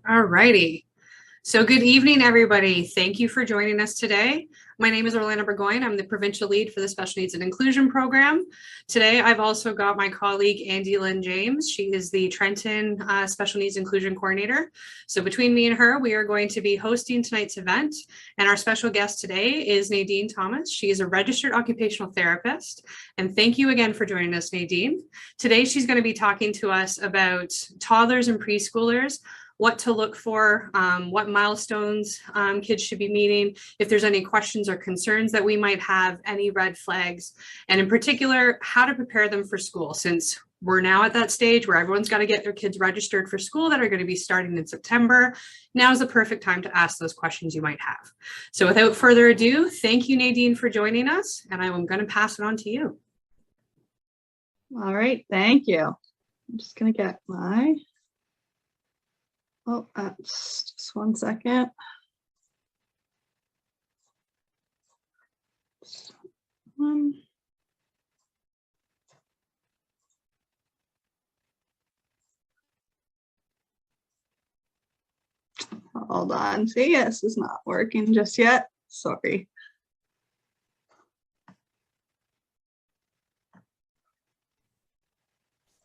All righty. So good evening, everybody. Thank you for joining us today. My name is Orlando Burgoyne. I'm the provincial lead for the Special Needs and Inclusion Program. Today, I've also got my colleague, Andy Lynn James. She is the Trenton Special Needs Inclusion Coordinator. So between me and her, we are going to be hosting tonight's event. And our special guest today is Nadine Thomas. She is a registered occupational therapist. And thank you again for joining us, Nadine. Today, she's going to be talking to us about toddlers and preschoolers, what to look for, what milestones kids should be meeting, if there's any questions or concerns that we might have, any red flags, and in particular, how to prepare them for school, since we're now at that stage where everyone's got to get their kids registered for school that are going to be starting in September. Now is the perfect time to ask those questions you might have. So without further ado, thank you, Nadine, for joining us, and I'm going to pass it on to you. All right, thank you. I'm just going to get my... Oh, just 1 second. Hold on. See, this is not working just yet. Sorry.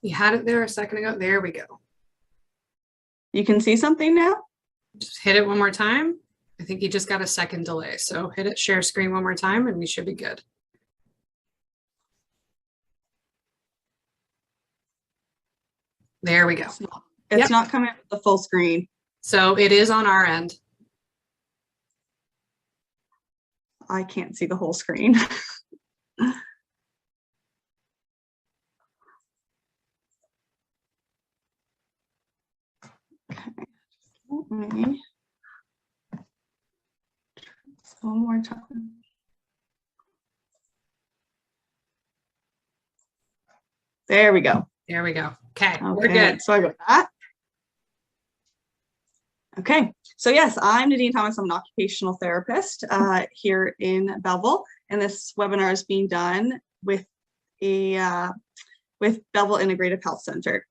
You had it there a second ago. There we go. You can see something now? Just hit it one more time. I think you just got a second delay. So hit it, share screen one more time, and we should be good. There we go. It's not coming up with the full screen. So it is on our end. I can't see the whole screen. Okay. One more time. There we go. There we go. Okay, we're good. Sorry about that. Okay, so yes, I'm Nadine Thomas. I'm an occupational therapist here in Belleville, and this webinar is being done with Belleville Integrative Health Center.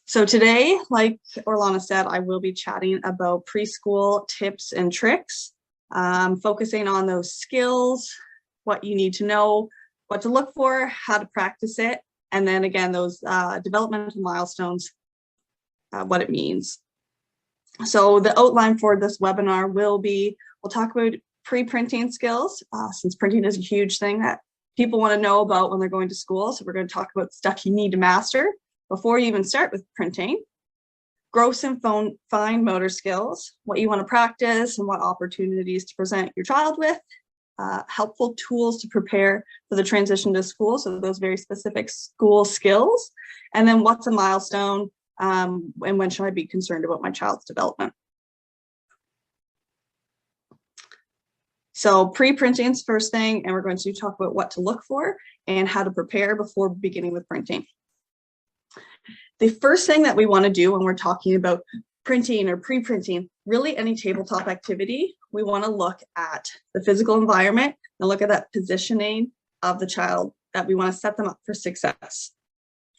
So today, like Orlana said, I will be chatting about preschool tips and tricks, focusing on those skills, what you need to know, what to look for, how to practice it, and then again, those developmental milestones, what it means. So the outline for this webinar will be, we'll talk about pre-printing skills, since printing is a huge thing that people want to know about when they're going to school. So we're going to talk about stuff you need to master before you even start with printing. Gross and fine motor skills, what you want to practice and what opportunities to present your child with, helpful tools to prepare for the transition to school, so those very specific school skills, and then what's a milestone, and when should I be concerned about my child's development. So pre-printing is first thing, and we're going to talk about what to look for and how to prepare before beginning with printing. The first thing that we want to do when we're talking about printing or pre-printing, really any tabletop activity, we want to look at the physical environment and look at that positioning of the child, that we want to set them up for success.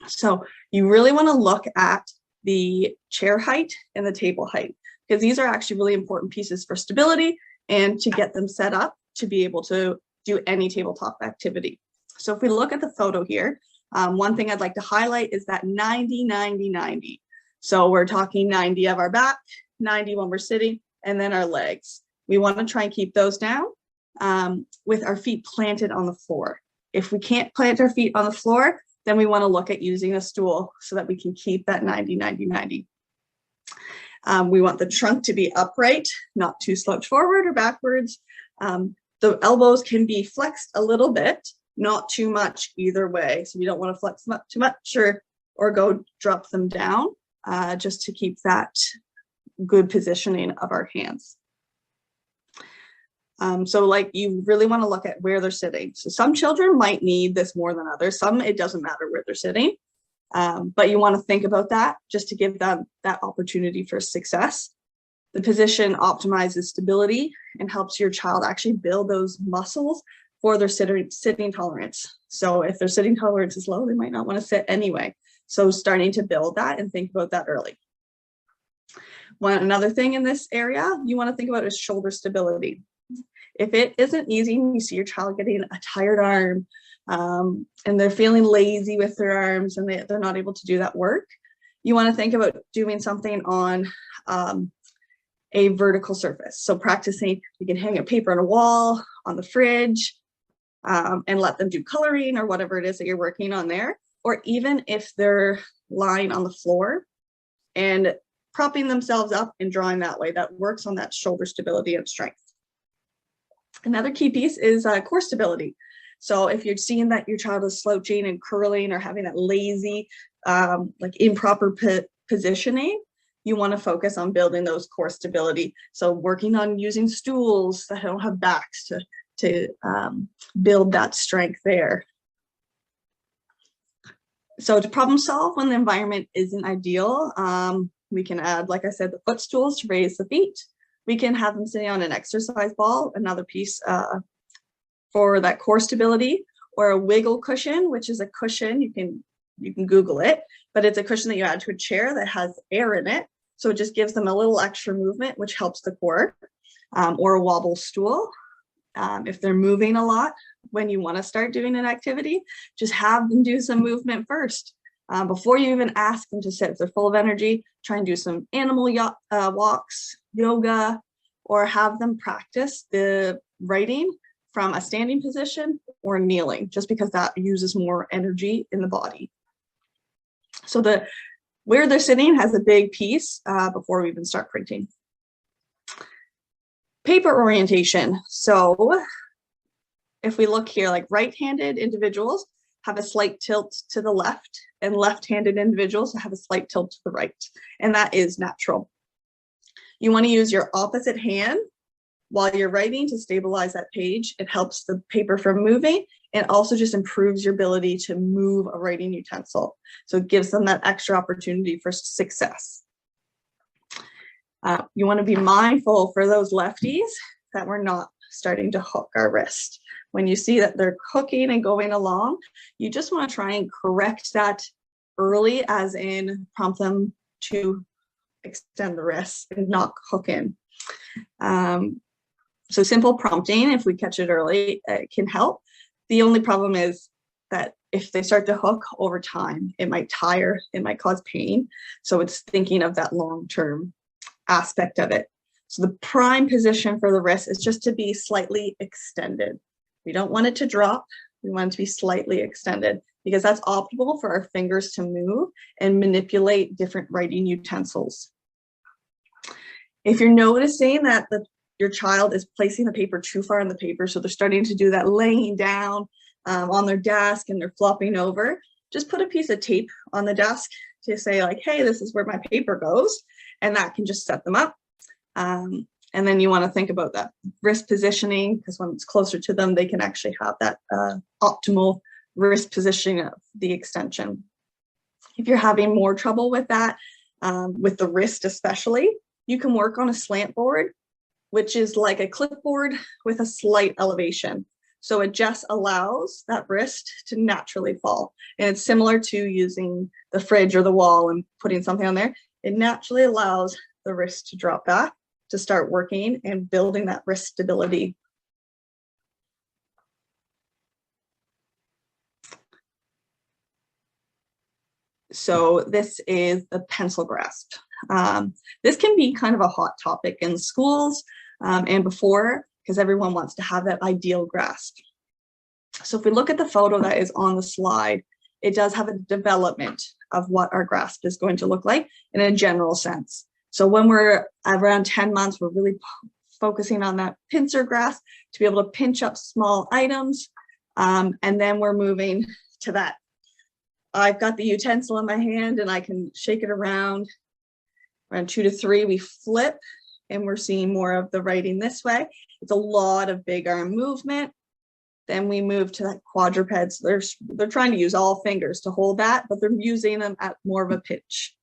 So you really want to look at the chair height and the table height, because these are actually really important pieces for stability and to get them set up to be able to do any tabletop activity. So if we look at the photo here, one thing I'd like to highlight is that 90, 90, 90. So we're talking 90 of our back, 90 when we're sitting, and then our legs. We want to try and keep those down with our feet planted on the floor. If we can't plant our feet on the floor, then we want to look at using a stool so that we can keep that 90, 90, 90. We want the trunk to be upright, not too slouched forward or backwards. The elbows can be flexed a little bit, not too much either way. So we don't want to flex them up too much or go drop them down, just to keep that good positioning of our hands. So like you really want to look at where they're sitting. So some children might need this more than others. Some, it doesn't matter where they're sitting, but you want to think about that just to give them that opportunity for success. The position optimizes stability and helps your child actually build those muscles for their sitting tolerance. So if their sitting tolerance is low, they might not want to sit anyway. So starting to build that and think about that early. Another thing in this area you want to think about is shoulder stability. If it isn't easy and you see your child getting a tired arm and they're feeling lazy with their arms and they're not able to do that work, you want to think about doing something on a vertical surface. So practicing, you can hang a paper on a wall, on the fridge, and let them do coloring or whatever it is that you're working on there. Or even if they're lying on the floor and propping themselves up and drawing that way, that works on that shoulder stability and strength. Another key piece is core stability. So if you're seeing that your child is slouching and curling or having that lazy, like improper positioning, you want to focus on building those core stability. So working on using stools that don't have backs to build that strength there. So to problem solve when the environment isn't ideal, we can add, like I said, the footstools to raise the feet. We can have them sitting on an exercise ball, another piece for that core stability, or a wiggle cushion, which is a cushion, you can Google it, but it's a cushion that you add to a chair that has air in it. So it just gives them a little extra movement, which helps the core, or a wobble stool. If they're moving a lot, when you want to start doing an activity, just have them do some movement first. Before you even ask them to sit, if they're full of energy, try and do some animal walks, yoga, or have them practice the writing from a standing position or kneeling, just because that uses more energy in the body. So where they're sitting has a big piece before we even start printing. Paper orientation. So if we look here, like right-handed individuals have a slight tilt to the left, and left-handed individuals have a slight tilt to the right, and that is natural. You want to use your opposite hand while you're writing to stabilize that page. It helps the paper from moving, and also just improves your ability to move a writing utensil. So it gives them that extra opportunity for success. You want to be mindful for those lefties that we're not starting to hook our wrist. When you see that they're hooking and going along, you just want to try and correct that early, as in prompt them to extend the wrist and not hook in. So simple prompting, if we catch it early, can help. The only problem is that if they start to hook over time, it might tire, it might cause pain. So it's thinking of that long-term aspect of it. So the prime position for the wrist is just to be slightly extended. We don't want it to drop. We want it to be slightly extended, because that's optimal for our fingers to move and manipulate different writing utensils. If you're noticing that your child is placing the paper too far on the paper, so they're starting to do that laying down on their desk and they're flopping over, just put a piece of tape on the desk to say like, hey, this is where my paper goes, and that can just set them up. And then you want to think about that wrist positioning, because when it's closer to them, they can actually have that optimal wrist positioning of the extension. If you're having more trouble with that, with the wrist especially, you can work on a slant board, which is like a clipboard with a slight elevation. So it just allows that wrist to naturally fall. And it's similar to using the fridge or the wall and putting something on there. It naturally allows the wrist to drop back, to start working and building that wrist stability. So this is the pencil grasp. This can be kind of a hot topic in schools and before, because everyone wants to have that ideal grasp. So if we look at the photo that is on the slide, it does have a development of what our grasp is going to look like in a general sense. So when we're around 10 months, we're really focusing on that pincer grasp to be able to pinch up small items. And then we're moving to that. I've got the utensil in my hand and I can shake it around. Around 2 to 3, we flip and we're seeing more of the writing this way. It's a lot of big arm movement. Then we move to that quadruped. So they're trying to use all fingers to hold that, but they're using them at more of a pitch.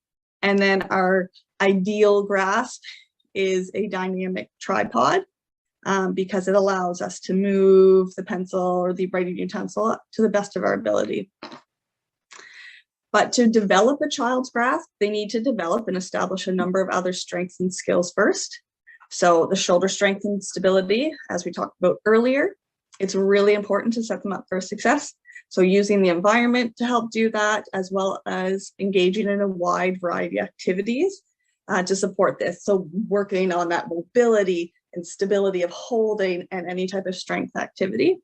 And then our ideal grasp is a dynamic tripod because it allows us to move the pencil or the writing utensil to the best of our ability. But to develop a child's grasp, they need to develop and establish a number of other strengths and skills first. So the shoulder strength and stability, as we talked about earlier, it's really important to set them up for success. So using the environment to help do that, as well as engaging in a wide variety of activities to support this. So working on that mobility and stability of holding and any type of strength activity.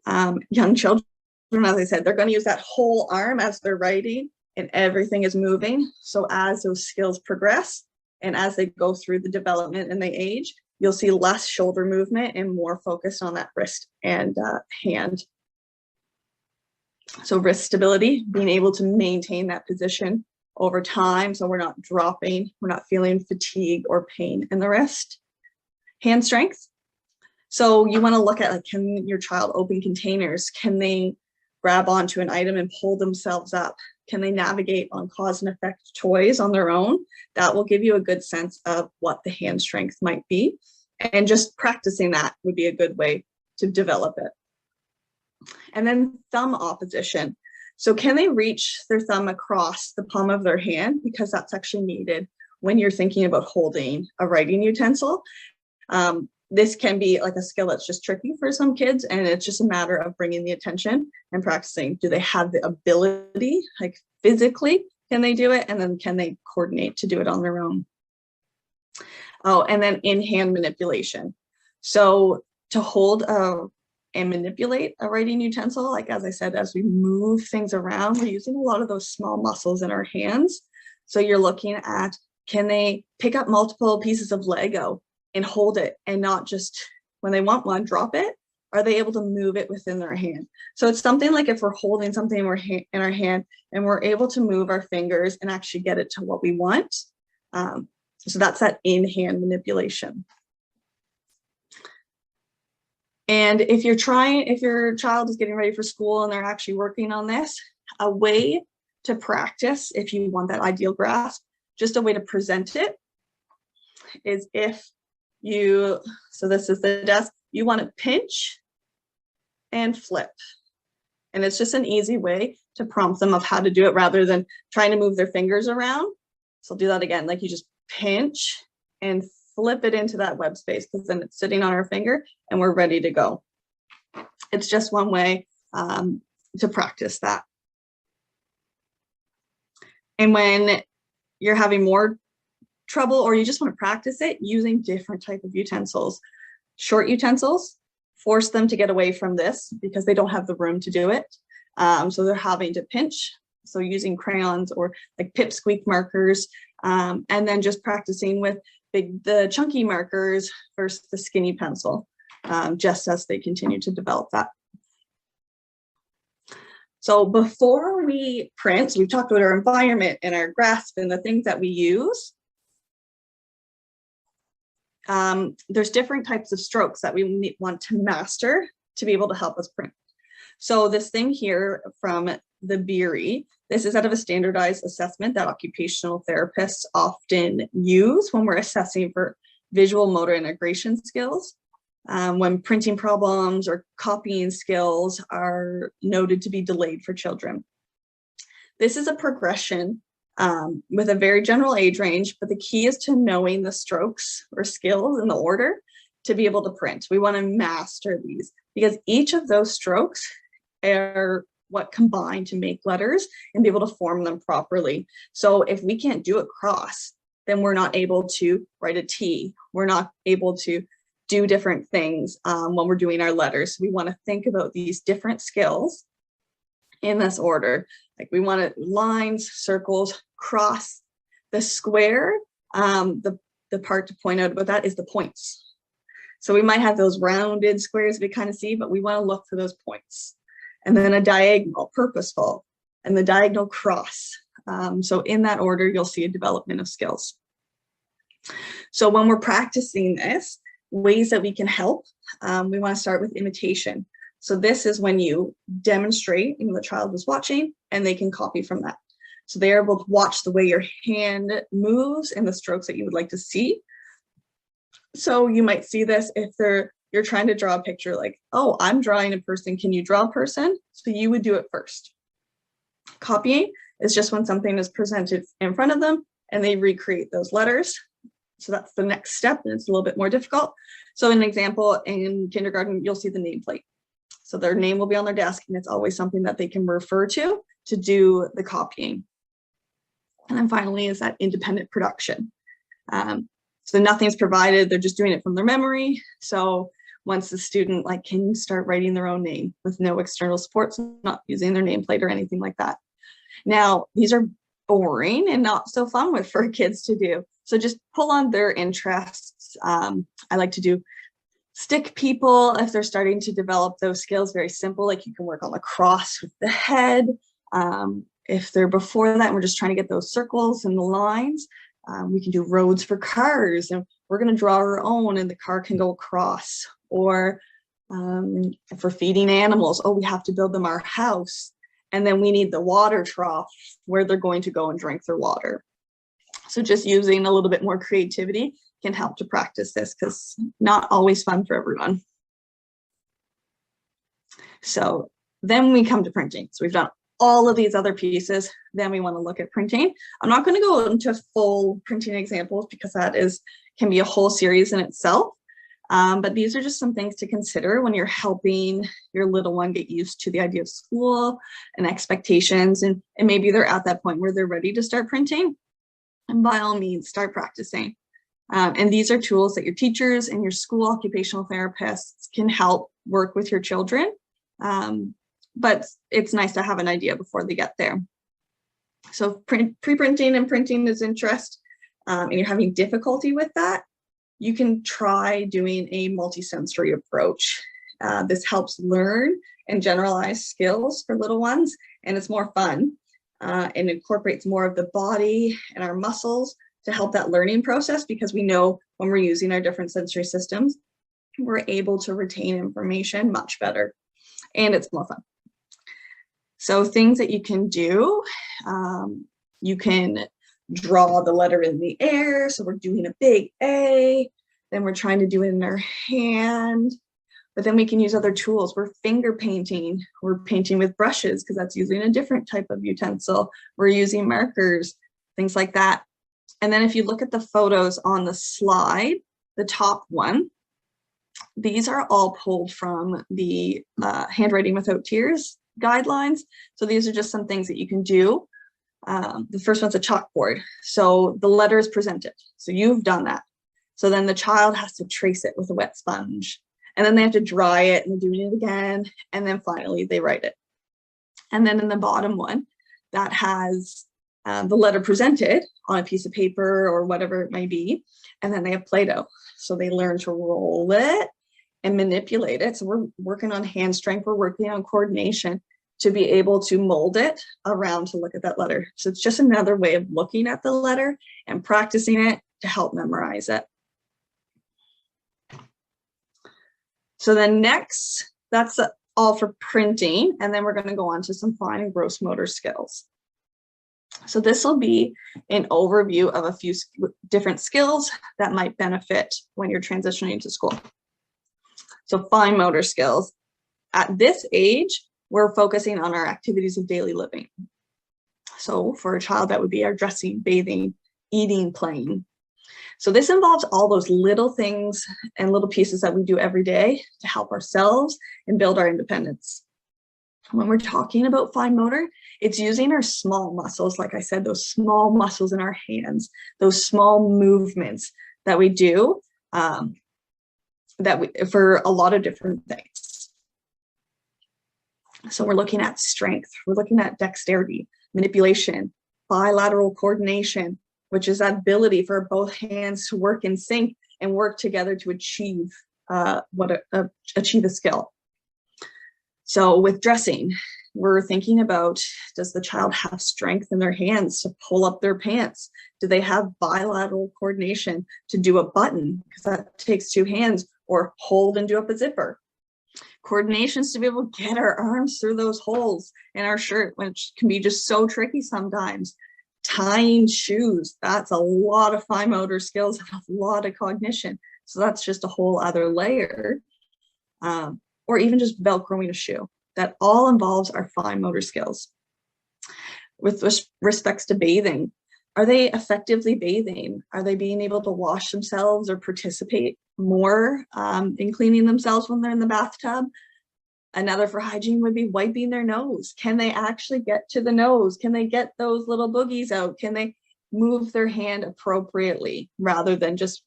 Young children, as I said, they're going to use that whole arm as they're writing and everything is moving. So as those skills progress and as they go through the development and they age, you'll see less shoulder movement and more focus on that wrist and hand. So wrist stability, being able to maintain that position over time so we're not dropping, we're not feeling fatigue or pain in the wrist. Hand strength. So you want to look at, like, can your child open containers? Can they grab onto an item and pull themselves up? Can they navigate on cause and effect toys on their own? That will give you a good sense of what the hand strength might be. And just practicing that would be a good way to develop it. And then thumb opposition. So can they reach their thumb across the palm of their hand? Because that's actually needed when you're thinking about holding a writing utensil. This can be like a skill that's just tricky for some kids, and it's just a matter of bringing the attention and practicing. Do they have the ability, like physically, can they do it? And then can they coordinate to do it on their own? Oh, and then in-hand manipulation. So to hold and manipulate a writing utensil, like as I said, as we move things around, we're using a lot of those small muscles in our hands. So you're looking at, can they pick up multiple pieces of Lego and hold it and not just when they want one, drop it? Are they able to move it within their hand? So it's something like if we're holding something in our hand and we're able to move our fingers and actually get it to what we want. So that's that in-hand manipulation. And if your child is getting ready for school and they're actually working on this, a way to practice, if you want that ideal grasp, just a way to present it is if you, so this is the desk, you want to pinch and flip. And it's just an easy way to prompt them of how to do it rather than trying to move their fingers around. So I'll do that again, like you just pinch and flip it into that web space, because then it's sitting on our finger and we're ready to go. It's just one way to practice that. And when you're having more trouble or you just want to practice it, using different type of utensils. Short utensils, force them to get away from this because they don't have the room to do it. So they're having to pinch. So using crayons or like pipsqueak markers, and then just practicing with the chunky markers versus the skinny pencil, just as they continue to develop that. So before we print, so we've talked about our environment and our grasp and the things that we use. There's different types of strokes that we want to master to be able to help us print. So this thing here from the BERI, this is out of a standardized assessment that occupational therapists often use when we're assessing for visual motor integration skills, when printing problems or copying skills are noted to be delayed for children. This is a progression with a very general age range, but the key is to knowing the strokes or skills in the order to be able to print. We want to master these because each of those strokes are what combine to make letters and be able to form them properly. So if we can't do a cross, then we're not able to write a T. We're not able to do different things when we're doing our letters. We want to think about these different skills in this order. Like we want it lines, circles, cross. The square, the part to point out about that is the points. So we might have those rounded squares we kind of see, but we want to look for those points. And then a diagonal, purposeful, and the diagonal cross. So in that order, you'll see a development of skills. So when we're practicing this, ways that we can help, we want to start with imitation. So this is when you demonstrate, the child is watching and they can copy from that. So they're able to watch the way your hand moves and the strokes that you would like to see. So you might see this if you're trying to draw a picture like, oh, I'm drawing a person. Can you draw a person? So you would do it first. Copying is just when something is presented in front of them and they recreate those letters. So that's the next step, and it's a little bit more difficult. So an example, in kindergarten, you'll see the nameplate. So their name will be on their desk, and it's always something that they can refer to do the copying. And then finally is that independent production. So nothing's provided, they're just doing it from their memory. So once the student can start writing their own name with no external support, so not using their nameplate or anything like that. Now, these are boring and not so fun for kids to do. So just pull on their interests. I like to do stick people if they're starting to develop those skills, very simple, like you can work on the cross with the head. If they're before that and we're just trying to get those circles and the lines, we can do roads for cars, and we're going to draw our own and the car can go across. Or for feeding animals, we have to build them our house, and then we need the water trough where they're going to go and drink their water. So just using a little bit more creativity can help to practice this, because not always fun for everyone. So then we come to printing. So we've done all of these other pieces. Then we want to look at printing. I'm not going to go into full printing examples because that can be a whole series in itself. But these are just some things to consider when you're helping your little one get used to the idea of school and expectations. And maybe they're at that point where they're ready to start printing. And by all means, start practicing. And these are tools that your teachers and your school occupational therapists can help work with your children. But it's nice to have an idea before they get there. So pre-printing and printing is interest, and you're having difficulty with that, you can try doing a multisensory approach. This helps learn and generalize skills for little ones, and it's more fun and incorporates more of the body and our muscles to help that learning process, because we know when we're using our different sensory systems, we're able to retain information much better, and it's more fun. So things that you can do, you can draw the letter in the air. So we're doing a big A, then we're trying to do it in our hand, but then we can use other tools. We're finger painting, we're painting with brushes because that's using a different type of utensil. We're using markers, things like that. And then if you look at the photos on the slide, the top one, these are all pulled from the Handwriting Without Tears guidelines. So these are just some things that you can do. The first one's a chalkboard. So the letter is presented. So you've done that. So then the child has to trace it with a wet sponge, and then they have to dry it and doing it again. And then finally they write it. And then in the bottom one that has the letter presented on a piece of paper or whatever it may be. And then they have Play-Doh. So they learn to roll it and manipulate it. So we're working on hand strength, we're working on coordination to be able to mold it around to look at that letter. So it's just another way of looking at the letter and practicing it to help memorize it. So then next, that's all for printing. And then we're going to go on to some fine and gross motor skills. So this will be an overview of a few different skills that might benefit when you're transitioning to school. So fine motor skills. At this age, we're focusing on our activities of daily living. So for a child, that would be our dressing, bathing, eating, playing. So this involves all those little things and little pieces that we do every day to help ourselves and build our independence. When we're talking about fine motor, it's using our small muscles, like I said, those small muscles in our hands, those small movements that we do for a lot of different things. So we're looking at strength, we're looking at dexterity, manipulation, bilateral coordination, which is that ability for both hands to work in sync and work together to achieve achieve a skill. So with dressing, we're thinking about, does the child have strength in their hands to pull up their pants? Do they have bilateral coordination to do a button, because that takes two hands, or hold and do up a zipper? Coordinations to be able to get our arms through those holes in our shirt, which can be just so tricky sometimes. Tying shoes, that's a lot of fine motor skills and a lot of cognition. So that's just a whole other layer. Or even just Velcroing a shoe. That all involves our fine motor skills. With respects to bathing, are they effectively bathing? Are they being able to wash themselves or participate more in cleaning themselves when they're in the bathtub? Another for hygiene would be wiping their nose. Can they actually get to the nose? Can they get those little boogies out? Can they move their hand appropriately rather than just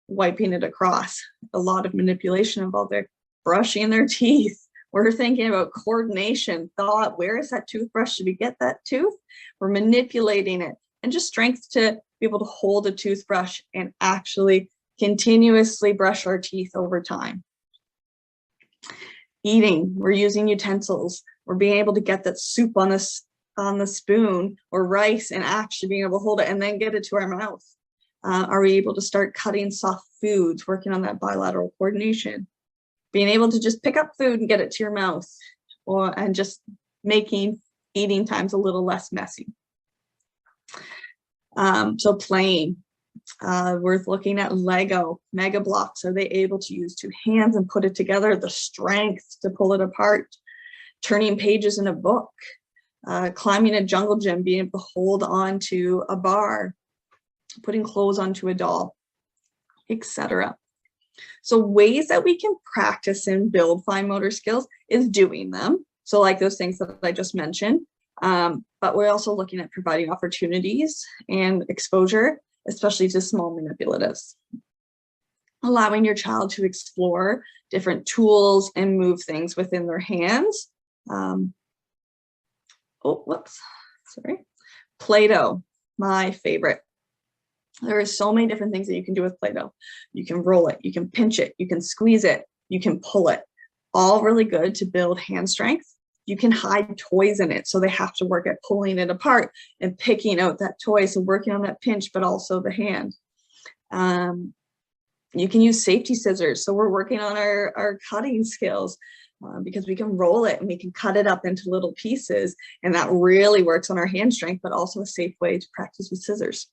wiping it across? A lot of manipulation involved there. Brushing their teeth. We're thinking about coordination, thought, where is that toothbrush? Should we get that tooth? We're manipulating it. And just strength to be able to hold a toothbrush and actually continuously brush our teeth over time. Eating, we're using utensils. We're being able to get that soup on the spoon or rice and actually being able to hold it and then get it to our mouth. Are we able to start cutting soft foods, working on that bilateral coordination? Being able to just pick up food and get it to your mouth, and just making eating times a little less messy. So playing, worth looking at Lego, Mega Blocks. Are they able to use two hands and put it together? The strength to pull it apart. Turning pages in a book, climbing a jungle gym, being able to hold on to a bar, putting clothes onto a doll, etc. So ways that we can practice and build fine motor skills is doing them. So like those things that I just mentioned, but we're also looking at providing opportunities and exposure, especially to small manipulatives. Allowing your child to explore different tools and move things within their hands. Play-Doh, my favorite. There are so many different things that you can do with Play-Doh. You can roll it, you can pinch it, you can squeeze it, you can pull it. All really good to build hand strength. You can hide toys in it, so they have to work at pulling it apart and picking out that toy, so working on that pinch, but also the hand. You can use safety scissors, so we're working on our cutting skills because we can roll it and we can cut it up into little pieces, and that really works on our hand strength, but also a safe way to practice with scissors.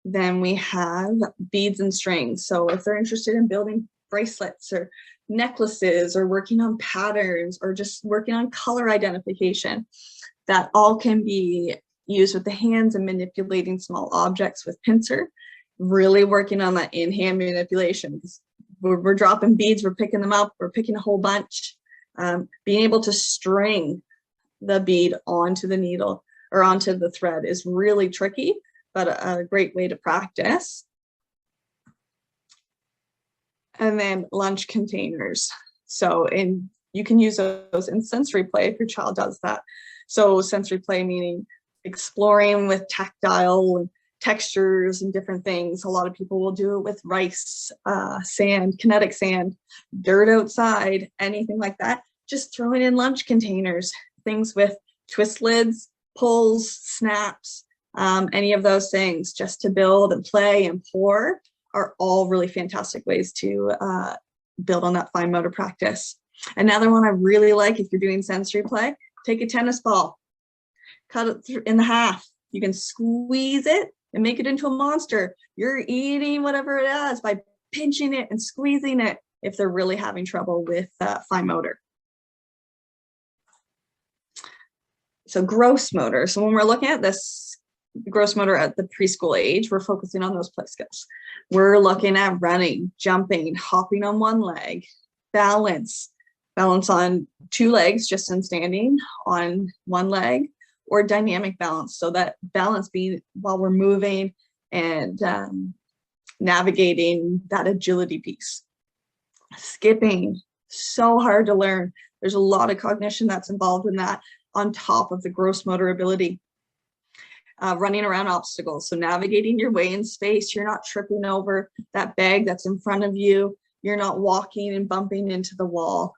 Then we have beads and strings. So if they're interested in building bracelets or necklaces or working on patterns or just working on color identification, that all can be used with the hands and manipulating small objects with pincer, really working on that in-hand manipulation. We're dropping beads, we're picking them up, we're picking a whole bunch. Being able to string the bead onto the needle or onto the thread is really tricky, but a great way to practice. And then lunch containers. So you can use those in sensory play if your child does that. So sensory play meaning exploring with tactile and textures and different things. A lot of people will do it with rice, sand, kinetic sand, dirt outside, anything like that. Just throwing in lunch containers, things with twist lids, pulls, snaps, any of those things, just to build and play and pour, are all really fantastic ways to build on that fine motor practice. Another one I really like, if you're doing sensory play, take a tennis ball, cut it in half. You can squeeze it and make it into a monster. You're eating whatever it is by pinching it and squeezing it if they're really having trouble with fine motor. So gross motor. So when we're looking at this gross motor at the preschool age, we're focusing on those play skills. We're looking at running, jumping, hopping on one leg, balance on two legs just in standing on one leg, or dynamic balance. So that balance being while we're moving and navigating that agility piece. Skipping, so hard to learn. There's a lot of cognition that's involved in that on top of the gross motor ability. Running around obstacles, so navigating your way in space. You're not tripping over that bag that's in front of you. You're not walking and bumping into the wall.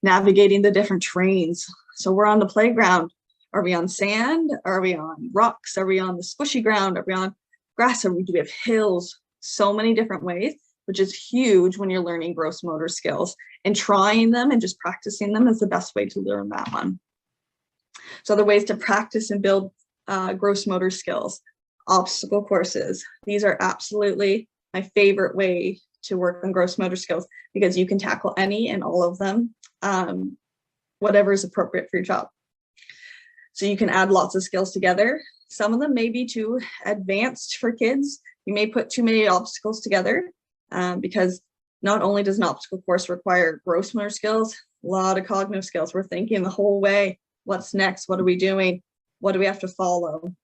Navigating the different terrains. So we're on the playground. Are we on sand? Are we on rocks? Are we on the squishy ground? Are we on grass? Do we have hills? So many different ways, which is huge when you're learning gross motor skills, and trying them and just practicing them is the best way to learn that one. So the ways to practice and build gross motor skills, obstacle courses. These are absolutely my favorite way to work on gross motor skills, because you can tackle any and all of them, whatever is appropriate for your child. So you can add lots of skills together. Some of them may be too advanced for kids. You may put too many obstacles together because not only does an obstacle course require gross motor skills, a lot of cognitive skills. We're thinking the whole way, what's next? What are we doing? What do we have to follow?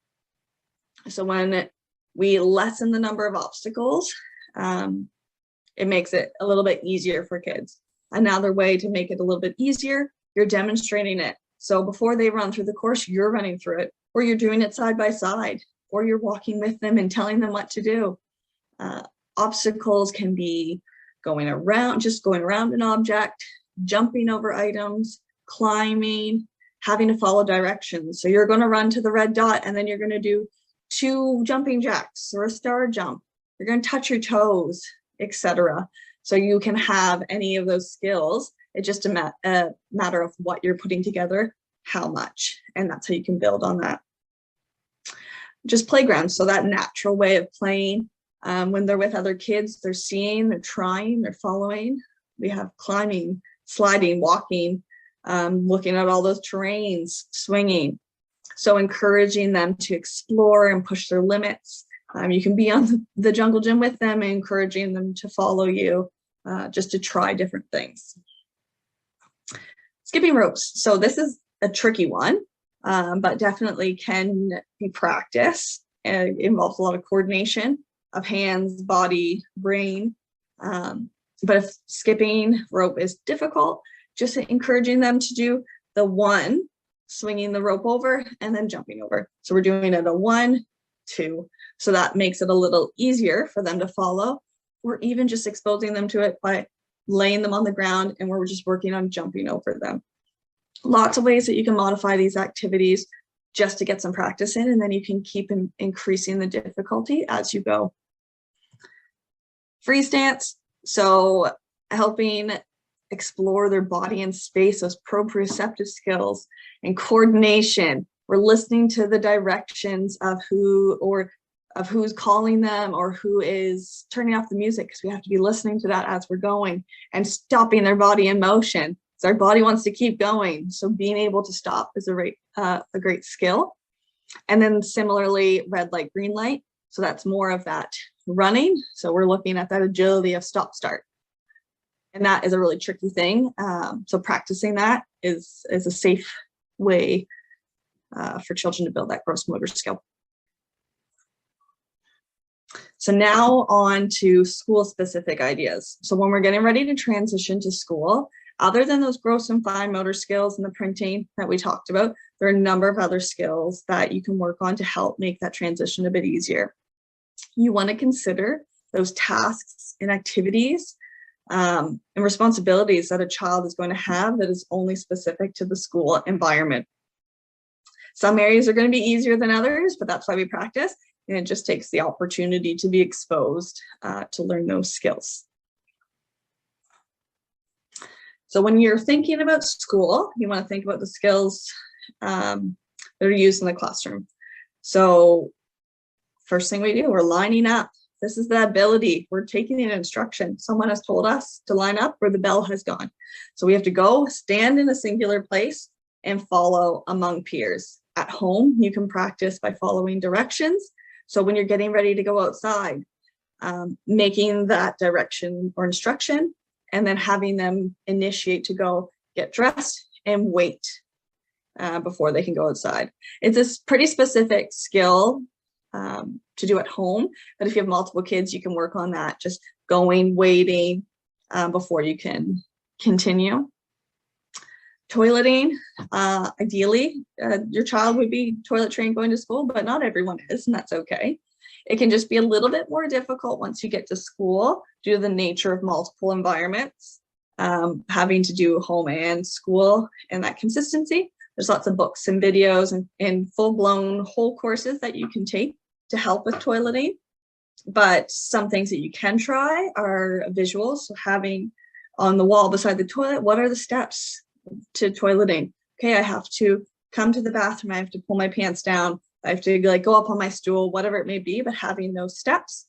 So when we lessen the number of obstacles, it makes it a little bit easier for kids. Another way to make it a little bit easier, you're demonstrating it. So before they run through the course, you're running through it, or you're doing it side by side, or you're walking with them and telling them what to do. Obstacles can be going around an object, jumping over items, climbing, having to follow directions. So you're going to run to the red dot and then you're going to do 2 jumping jacks or a star jump. You're going to touch your toes, etc. So you can have any of those skills. It's just a matter of what you're putting together, how much, and that's how you can build on that. Just playgrounds, so that natural way of playing. When they're with other kids, they're seeing, they're trying, they're following. We have climbing, sliding, walking, looking at all those terrains, swinging. So encouraging them to explore and push their limits. You can be on the jungle gym with them, encouraging them to follow you, just to try different things. Skipping ropes. So this is a tricky one, but definitely can be practiced. It involves a lot of coordination of hands, body, brain. But if skipping rope is difficult, just encouraging them to do the 1, swinging the rope over and then jumping over. So we're doing it a 1, 2. So that makes it a little easier for them to follow, or even just exposing them to it by laying them on the ground and we're just working on jumping over them. Lots of ways that you can modify these activities just to get some practice in, and then you can keep increasing the difficulty as you go. Free stance, so helping explore their body and space, those proprioceptive skills and coordination. We're listening to the directions of who's calling them or who is turning off the music, because we have to be listening to that as we're going, and stopping their body in motion. So our body wants to keep going. So being able to stop is a great skill. And then similarly, red light, green light. So that's more of that running. So we're looking at that agility of stop start. And that is a really tricky thing. So practicing that is a safe way for children to build that gross motor skill. So now on to school specific ideas. So when we're getting ready to transition to school, other than those gross and fine motor skills and the printing that we talked about, there are a number of other skills that you can work on to help make that transition a bit easier. You want to consider those tasks and activities and responsibilities that a child is going to have that is only specific to the school environment. Some areas are going to be easier than others, but that's why we practice. And it just takes the opportunity to be exposed to learn those skills. So when you're thinking about school, you want to think about the skills that are used in the classroom. So first thing we do, we're lining up. This is the ability. We're taking an instruction. Someone has told us to line up where the bell has gone. So we have to go stand in a singular place and follow among peers. At home, you can practice by following directions. So when you're getting ready to go outside, making that direction or instruction, and then having them initiate to go get dressed and wait before they can go outside. It's a pretty specific skill to do at home, but if you have multiple kids, you can work on that, just going, waiting before you can continue. Toileting, ideally, your child would be toilet trained going to school, but not everyone is, and that's okay. It can just be a little bit more difficult once you get to school due to the nature of multiple environments, having to do home and school and that consistency. There's lots of books and videos and full-blown whole courses that you can take to help with toileting. But some things that you can try are visuals. So having on the wall beside the toilet, what are the steps to toileting? Okay, I have to come to the bathroom. I have to pull my pants down. I have to go up on my stool, whatever it may be, but having those steps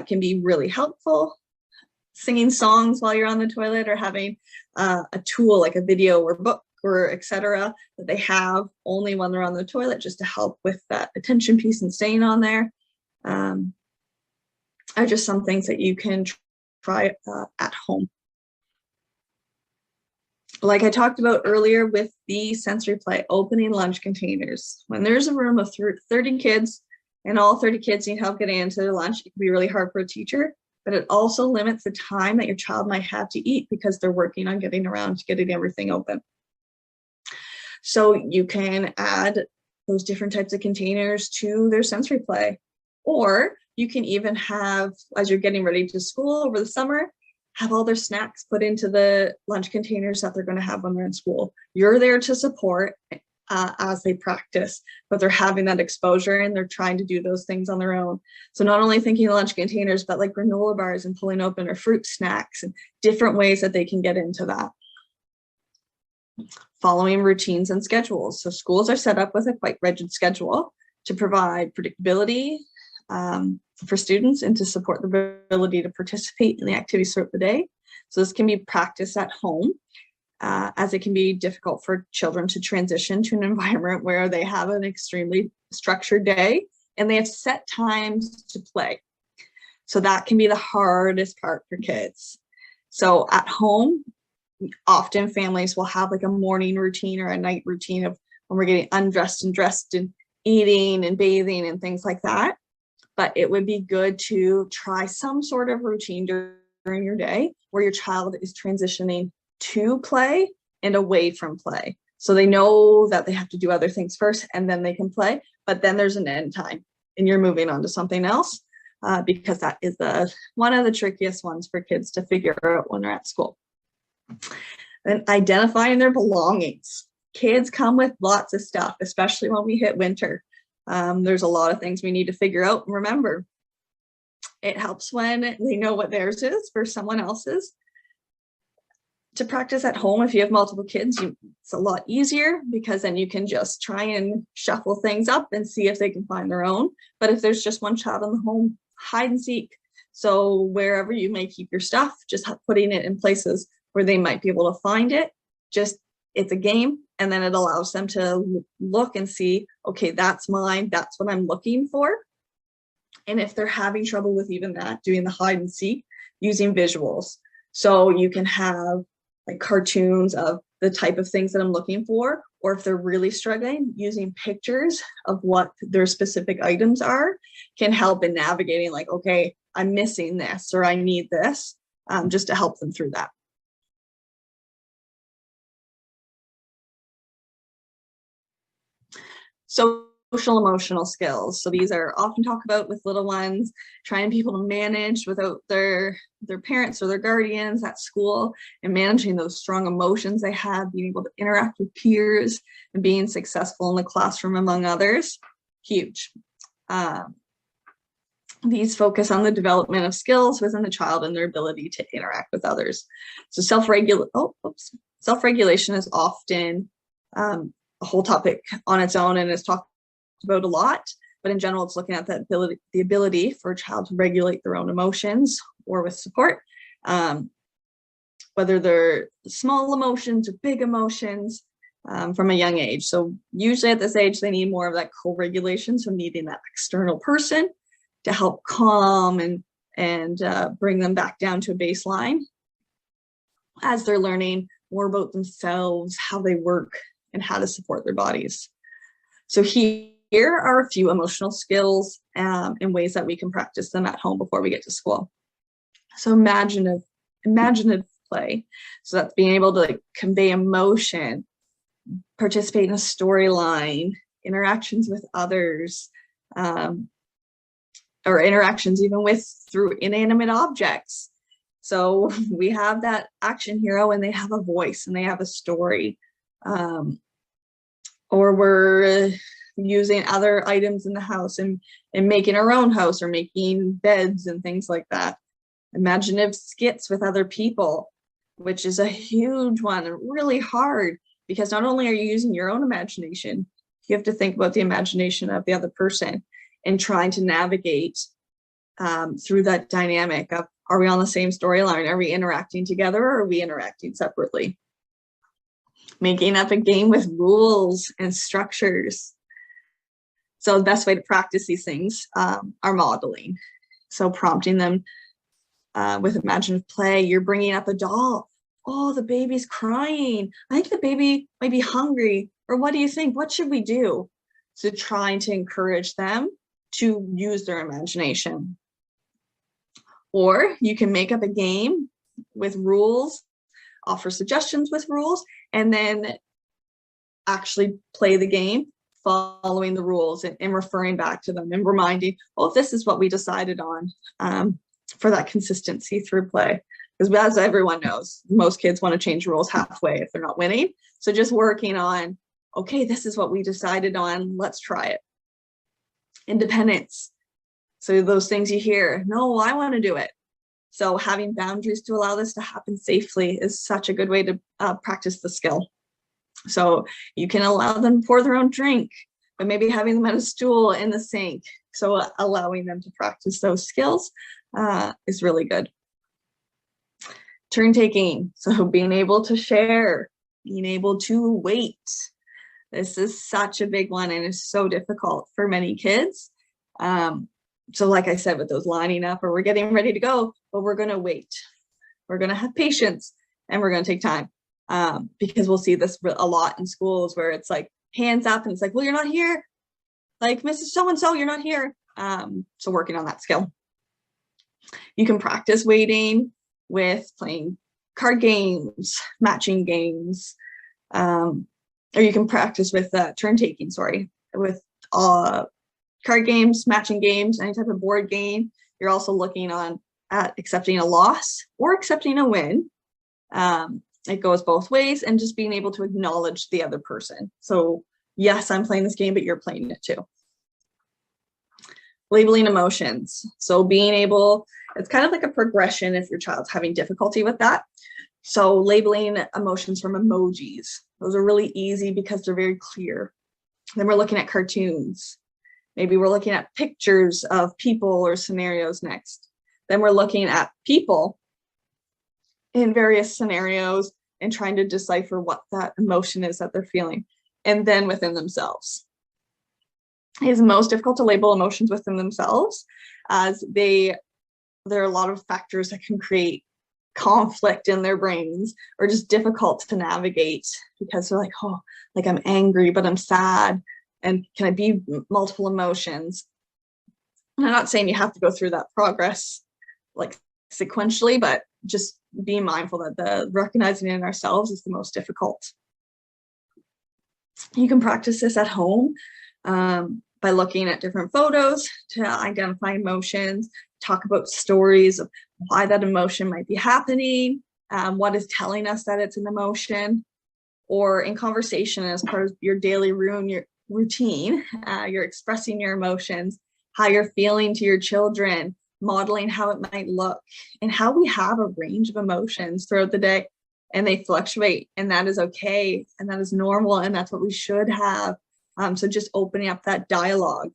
can be really helpful. Singing songs while you're on the toilet, or having a tool like a video or book or etc. that they have only when they're on the toilet, just to help with that attention piece and staying on there, are just some things that you can try at home. Like I talked about earlier with the sensory play, opening lunch containers. When there's a room of 30 kids and all 30 kids need help getting into their lunch, it can be really hard for a teacher, but it also limits the time that your child might have to eat because they're working on getting around to getting everything open. So you can add those different types of containers to their sensory play. Or you can even have, as you're getting ready to school over the summer, have all their snacks put into the lunch containers that they're going to have when they're in school. You're there to support as they practice, but they're having that exposure and they're trying to do those things on their own. So not only thinking lunch containers, but like granola bars and pulling open or fruit snacks and different ways that they can get into that. Following routines and schedules. So schools are set up with a quite rigid schedule to provide predictability for students and to support the ability to participate in the activities throughout the day. So this can be practiced at home, as it can be difficult for children to transition to an environment where they have an extremely structured day and they have set times to play. So that can be the hardest part for kids. So at home, often families will have like a morning routine or a night routine of when we're getting undressed and dressed and eating and bathing and things like that. But it would be good to try some sort of routine during your day where your child is transitioning to play and away from play. So they know that they have to do other things first and then they can play, but then there's an end time and you're moving on to something else, because that is one of the trickiest ones for kids to figure out when they're at school. And identifying their belongings. Kids come with lots of stuff, especially when we hit winter. There's a lot of things we need to figure out and remember. It helps when they know what theirs is versus someone else's. To practice at home, if you have multiple kids, it's a lot easier because then you can just try and shuffle things up and see if they can find their own. But if there's just one child in the home, hide and seek. So wherever you may keep your stuff, just putting it in places where they might be able to find it. Just, it's a game, and then it allows them to look and see, okay, that's mine, that's what I'm looking for. And if they're having trouble with even that, doing the hide and seek, using visuals. So you can have like cartoons of the type of things that I'm looking for, or if they're really struggling, using pictures of what their specific items are can help in navigating like, okay, I'm missing this or I need this, just to help them through that. Social emotional skills. So these are often talked about with little ones, trying people to manage without their parents or their guardians at school, and managing those strong emotions they have, being able to interact with peers and being successful in the classroom among others. Huge. These focus on the development of skills within the child and their ability to interact with others. So self-regulation is often a whole topic on its own and is talked about a lot, but in general, it's looking at the ability for a child to regulate their own emotions or with support, whether they're small emotions or big emotions, from a young age. So usually at this age, they need more of that co-regulation, so needing that external person to help calm and bring them back down to a baseline as they're learning more about themselves, how they work, and how to support their bodies. So here are a few emotional skills and ways that we can practice them at home before we get to school. So imaginative play. So that's being able to like convey emotion, participate in a storyline, interactions with others, or interactions even through inanimate objects. So we have that action hero and they have a voice and they have a story. Or we're using other items in the house and making our own house or making beds and things like that. Imaginative skits with other people, which is a huge one and really hard because not only are you using your own imagination, you have to think about the imagination of the other person and trying to navigate through that dynamic of, are we on the same storyline? Are we interacting together or are we interacting separately? Making up a game with rules and structures. So the best way to practice these things are modeling. So prompting them with imaginative play. You're bringing up a doll. Oh, the baby's crying. I think the baby might be hungry. Or what do you think? What should we do? So trying to encourage them to use their imagination. Or you can make up a game with rules, offer suggestions with rules, and then actually play the game following the rules and referring back to them and reminding, oh, this is what we decided on, for that consistency through play. Because as everyone knows, most kids want to change rules halfway if they're not winning. So just working on, okay, this is what we decided on, let's try it. Independence. So those things you hear, no, I want to do it. So having boundaries to allow this to happen safely is such a good way to practice the skill. So you can allow them to pour their own drink, but maybe having them at a stool in the sink. So allowing them to practice those skills is really good. Turn taking. So being able to share, being able to wait. This is such a big one and is so difficult for many kids. So like I said, with those lining up or we're getting ready to go, but we're going to wait. We're going to have patience and we're going to take time. Because we'll see this a lot in schools where it's like hands up and it's like, well, you're not here. Like Mrs. So-and-so, you're not here. So working on that skill. You can practice waiting with playing card games, matching games, or you can practice with turn taking, with card games, matching games, any type of board game. You're also looking at accepting a loss or accepting a win. It goes both ways, and just being able to acknowledge the other person. So yes, I'm playing this game, but you're playing it too. Labeling emotions. So being able, it's kind of like a progression if your child's having difficulty with that. So labeling emotions from emojis. Those are really easy because they're very clear. Then we're looking at cartoons. Maybe we're looking at pictures of people or scenarios next. Then we're looking at people in various scenarios and trying to decipher what that emotion is that they're feeling. And then within themselves. It is most difficult to label emotions within themselves as there are a lot of factors that can create conflict in their brains or just difficult to navigate because they're like, oh, like I'm angry, but I'm sad. And can I be multiple emotions? And I'm not saying you have to go through that progress like sequentially, but just being mindful that the recognizing it in ourselves is the most difficult. You can practice this at home by looking at different photos to identify emotions, talk about stories of why that emotion might be happening, what is telling us that it's an emotion, or in conversation as part of your daily routine, you're expressing your emotions, how you're feeling to your children, modeling how it might look, and how we have a range of emotions throughout the day, and they fluctuate, and that is okay, and that is normal, and that's what we should have. So just opening up that dialogue.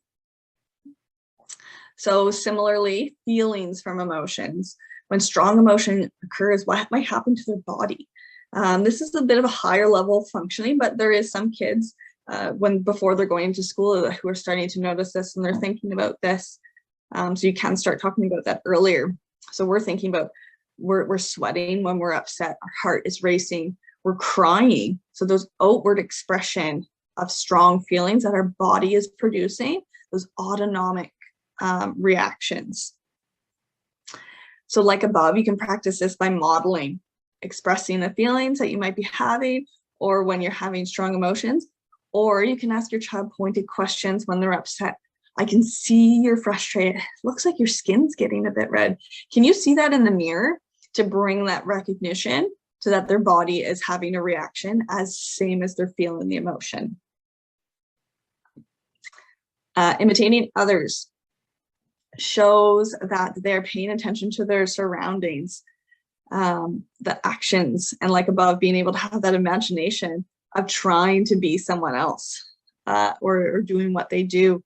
So similarly, feelings from emotions. When strong emotion occurs, what might happen to their body? This is a bit of a higher level of functioning, but there is some kids before they're going to school who are starting to notice this and they're thinking about this. So you can start talking about that earlier. So we're thinking about, we're sweating when we're upset, our heart is racing, we're crying. So those outward expression of strong feelings that our body is producing, those autonomic reactions. So like above, you can practice this by modeling, expressing the feelings that you might be having, or when you're having strong emotions, or you can ask your child pointed questions when they're upset. I can see you're frustrated. Looks like your skin's getting a bit red. Can you see that in the mirror? To bring that recognition so that their body is having a reaction as same as they're feeling the emotion. Imitating others shows that they're paying attention to their surroundings, the actions, and like above, being able to have that imagination of trying to be someone else or doing what they do.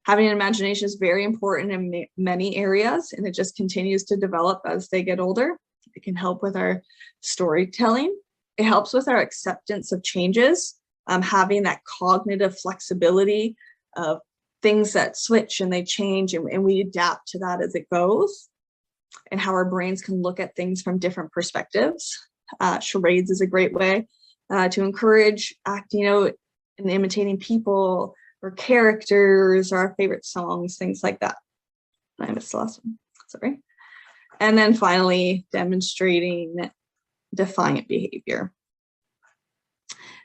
Having an imagination is very important in many areas, and it just continues to develop as they get older. It can help with our storytelling, It helps with our acceptance of changes, having that cognitive flexibility of things that switch and they change, and we adapt to that as it goes, and how our brains can look at things from different perspectives. Charades is a great way to encourage acting out and imitating people or characters or our favorite songs, things like that. I missed the last one, sorry. And then finally, demonstrating defiant behavior.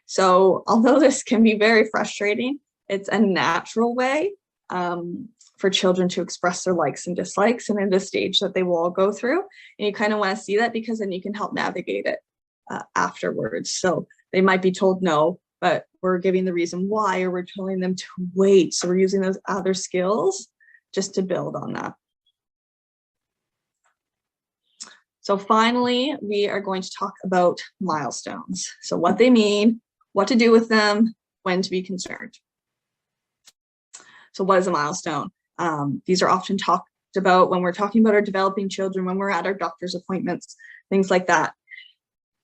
So although this can be very frustrating, it's a natural way for children to express their likes and dislikes, and at a stage that they will all go through. And you kind of want to see that, because then you can help navigate it afterwards. So they might be told no, but we're giving the reason why, or we're telling them to wait. So we're using those other skills just to build on that. So finally, we are going to talk about milestones. So what they mean, what to do with them, when to be concerned. So what is a milestone? These are often talked about when we're talking about our developing children, when we're at our doctor's appointments, things like that.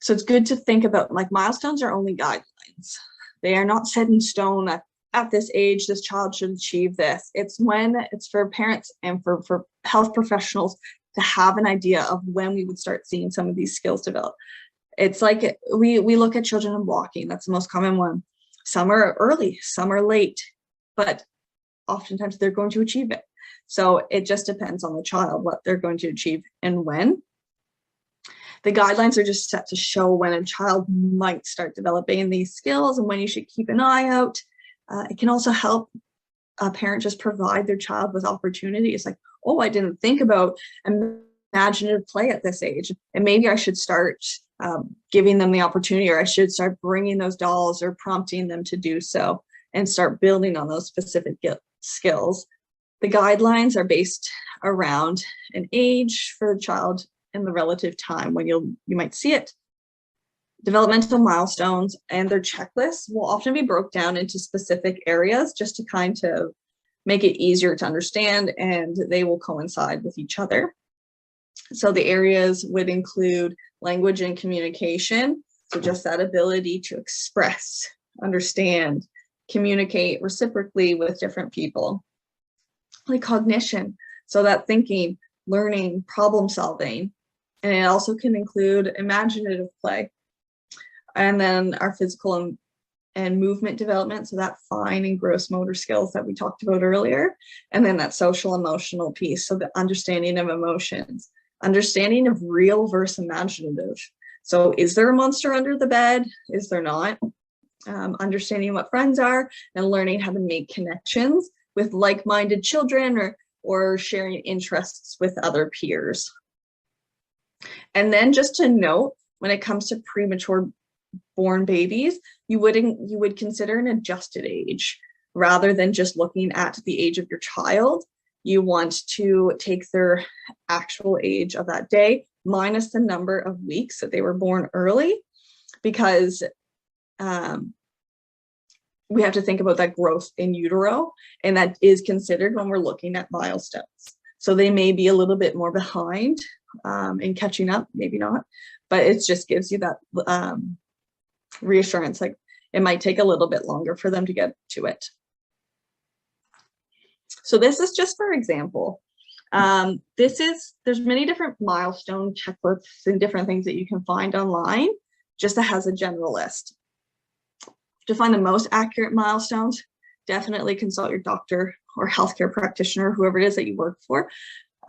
So it's good to think about, like, milestones are only guidelines. They are not set in stone that at this age, this child should achieve this. It's for parents and for health professionals to have an idea of when we would start seeing some of these skills develop. It's like we look at children in walking. That's the most common one. Some are early, some are late, but oftentimes they're going to achieve it. So it just depends on the child, what they're going to achieve and when. The guidelines are just set to show when a child might start developing these skills and when you should keep an eye out. It can also help a parent just provide their child with opportunities, like, oh, I didn't think about imaginative play at this age, and maybe I should start giving them the opportunity, or I should start bringing those dolls or prompting them to do so and start building on those specific skills. The guidelines are based around an age for the child and the relative time when you might see it. Developmental milestones and their checklists will often be broken down into specific areas just to kind of make it easier to understand, and they will coincide with each other. So the areas would include language and communication. So just that ability to express, understand, communicate reciprocally with different people. Like cognition, so that thinking, learning, problem solving, and it also can include imaginative play. And then our physical and movement development, so that fine and gross motor skills that we talked about earlier. And then that social emotional piece, so the understanding of emotions, understanding of real versus imaginative. So is there a monster under the bed? Is there not? Understanding what friends are and learning how to make connections with like-minded children, or sharing interests with other peers. And then just to note, when it comes to premature born babies, you would consider an adjusted age rather than just looking at the age of your child. You want to take their actual age of that day minus the number of weeks that they were born early, because we have to think about that growth in utero, and that is considered when we're looking at milestones. So they may be a little bit more behind in catching up, maybe not, but it just gives you that reassurance, like it might take a little bit longer for them to get to it. So this is just for example. There's many different milestone checklists and different things that you can find online, just that has a general list. To find the most accurate milestones, definitely consult your doctor or healthcare practitioner, whoever it is that you work for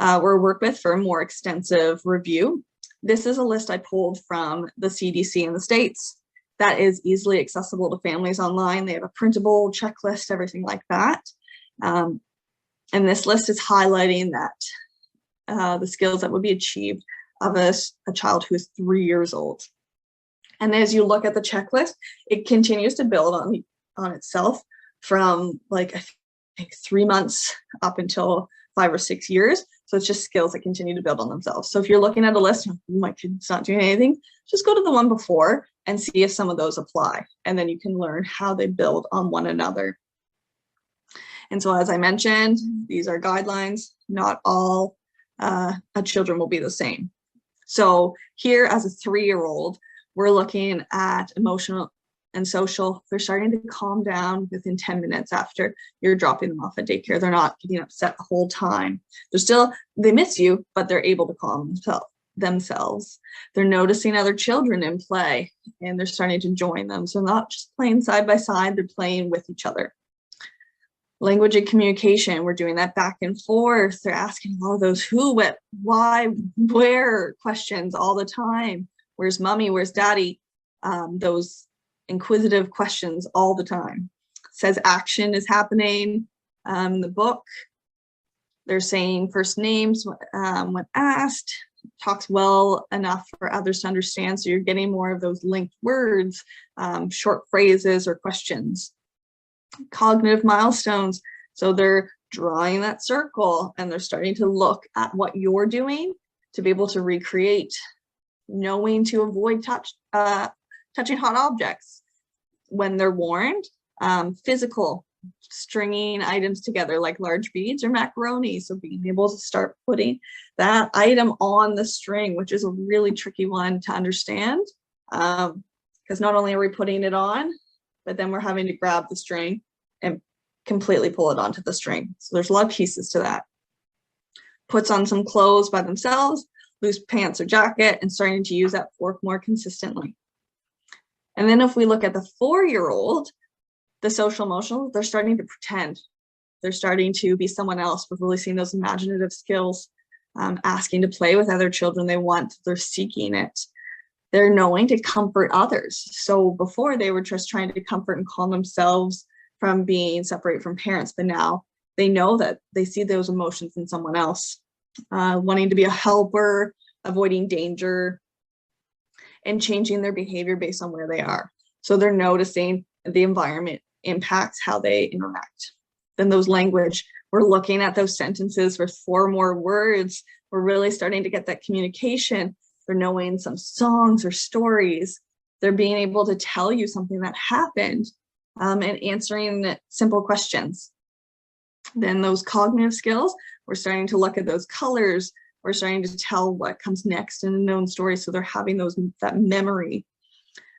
or work with, for a more extensive review. This is a list I pulled from the CDC in the States that is easily accessible to families online. They have a printable checklist, everything like that. And this list is highlighting that the skills that would be achieved of a child who is 3 years old. And as you look at the checklist, it continues to build on itself from, like, I think 3 months up until 5 or 6 years. So it's just skills that continue to build on themselves. So if you're looking at a list, my kid's not doing anything, just go to the one before and see if some of those apply. And then you can learn how they build on one another. And so, as I mentioned, these are guidelines. Not all children will be the same. So here, as a 3-year-old, we're looking at emotional and social. They're starting to calm down within 10 minutes after you're dropping them off at daycare. They're not getting upset the whole time. They miss you, but they're able to calm themselves. They're noticing other children in play and they're starting to join them. So not just playing side by side, they're playing with each other. Language and communication, we're doing that back and forth. They're asking all those who, what, why, where questions all the time. Where's mommy? Where's daddy? Those inquisitive questions all the time. It says action is happening. The book, they're saying first names when asked, talks well enough for others to understand. So you're getting more of those linked words, short phrases or questions. Cognitive milestones. So they're drawing that circle and they're starting to look at what you're doing to be able to recreate, knowing to avoid touching hot objects when they're warned. Physical, stringing items together like large beads or macaroni. So being able to start putting that item on the string, which is a really tricky one to understand, because not only are we putting it on, but then we're having to grab the string and completely pull it onto the string. So there's a lot of pieces to that. Puts on some clothes by themselves, loose pants or jacket, and starting to use that fork more consistently. And then if we look at the 4-year-old, the social emotional, they're starting to pretend. They're starting to be someone else. We're really seeing those imaginative skills, asking to play with other children they want. They're seeking it. They're knowing to comfort others. So before they were just trying to comfort and calm themselves from being separated from parents, but now they know that they see those emotions in someone else, wanting to be a helper, avoiding danger, and changing their behavior based on where they are. So they're noticing the environment impacts how they interact. Then those language, we're looking at those sentences with 4 more words. We're really starting to get that communication. They're knowing some songs or stories. They're being able to tell you something that happened, and answering simple questions. Then those cognitive skills, we're starting to look at those colors. We're starting to tell what comes next in a known story. So they're having that memory,